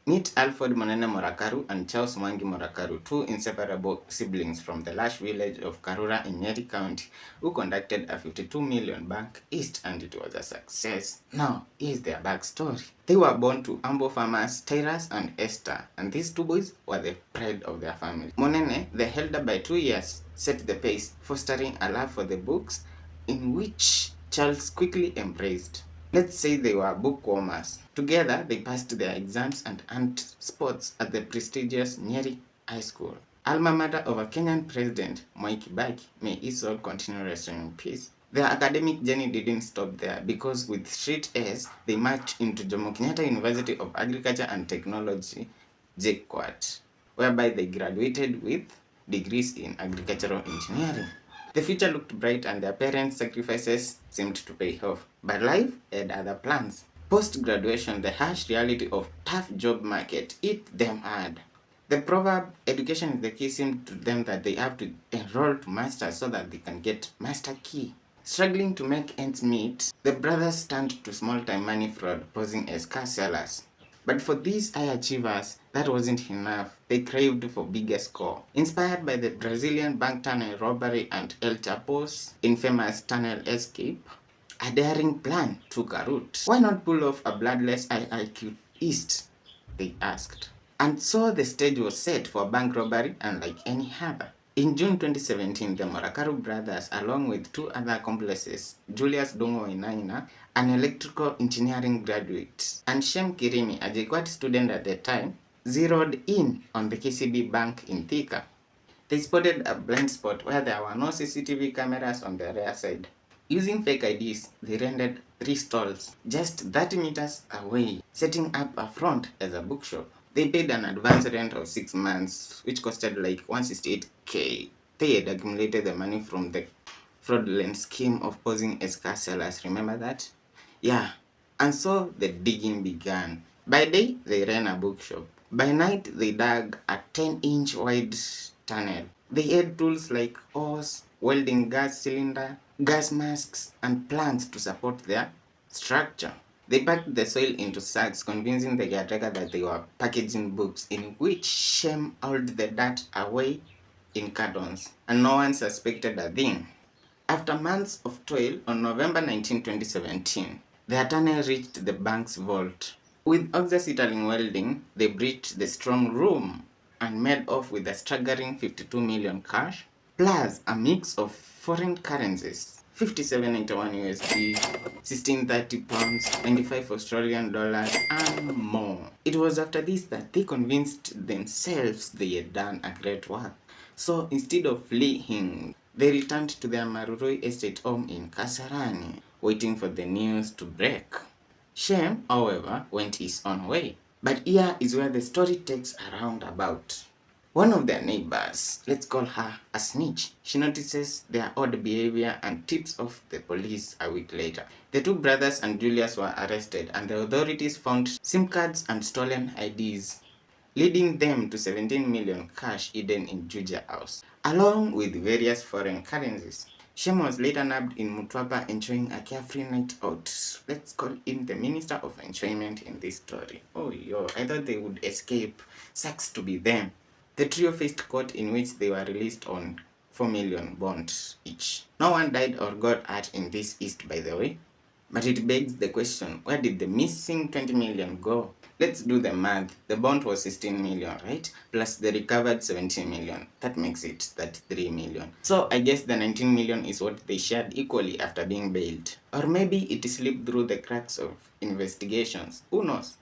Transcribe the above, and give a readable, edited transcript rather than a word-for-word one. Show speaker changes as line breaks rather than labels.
Meet Alfred Monene Murakaru and Charles Mwangi Murakaru, two inseparable siblings from the lush village of Karura in Nyeri County, who conducted a 52 million Bank Heist, and it was a success. Now, here's their backstory. They were born to humble farmers Tyrus and Esther, and these two boys were the pride of their family. Monene, the elder by 2 years, set the pace, fostering a love for the books, in which Charles quickly embraced. Let's say they were bookwormers. Together, they passed their exams and earned spots at the prestigious Nyeri High School, alma mater of a Kenyan president, Mwai Kibaki. May his soul continue resting in peace. Their academic journey didn't stop there, because with straight A's, they marched into Jomo Kenyatta University of Agriculture and Technology, JKUAT, whereby they graduated with degrees in agricultural engineering. The future looked bright and their parents' sacrifices seemed to pay off, but life had other plans. Post-graduation, the harsh reality of tough job market hit them hard. The proverb, education is the key, seemed to them that they have to enroll to master so that they can get master key. Struggling to make ends meet, the brothers turned to small-time money fraud, posing as car sellers. But for these high achievers, that wasn't enough. They craved for bigger score. Inspired by the Brazilian bank tunnel robbery and El Chapo's infamous tunnel escape, a daring plan took a root. Why not pull off a bloodless IIQ East? They asked. And so the stage was set for bank robbery unlike any other. In June 2017, the Murakaru Brothers, along with two other accomplices, Julius Dongo Inaina, an electrical engineering graduate, and Shem Kirimi, a JKUAT student at the time, zeroed in on the KCB Bank in Thika. They spotted a blind spot where there were no CCTV cameras on the rear side. Using fake IDs, they rented 3 stalls just 30 meters away, setting up a front as a bookshop. They paid an advance rent of 6 months, which costed like 168k. They had accumulated the money from the fraudulent scheme of posing as car sellers. Remember that? Yeah. And so the digging began. By day, they ran a bookshop. By night, they dug a 10-inch wide tunnel. They had tools like hose, welding gas cylinder, gas masks, and plants to support their structure. They packed the soil into sacks, convincing the caretaker that they were packaging books, in which Shem hauled the dirt away in cartons, and no one suspected a thing. After months of toil, on November 19, 2017, the tunnel reached the bank's vault. With oxyacetylene welding, they breached the strong room and made off with a staggering 52 million cash, plus a mix of foreign currencies, 57.91 USD, 1630 pounds, 95 Australian dollars, and more. It was after this that they convinced themselves they had done a great work. So instead of fleeing, they returned to their Maruroi estate home in Kasarani, waiting for the news to break. Shem, however, went his own way. But here is where the story takes a roundabout. One of their neighbors, let's call her a snitch, she notices their odd behavior and tips off the police a week later. The two brothers and Julius were arrested, and the authorities found SIM cards and stolen IDs, leading them to 17 million cash hidden in Juja house, along with various foreign currencies. Shem was later nabbed in Mutwapa enjoying a carefree night out. Let's call him the minister of enjoyment in this story. Oh yo, I thought they would escape. Sucks to be them. The trio faced court, in which they were released on 4 million bonds each. No one died or got hurt in this East, by the way. But it begs the question, where did the missing 20 million go? Let's do the math. The bond was 16 million, right? Plus the recovered 17 million. That makes it 33 million. So I guess the 19 million is what they shared equally after being bailed. Or maybe it slipped through the cracks of investigations. Who knows?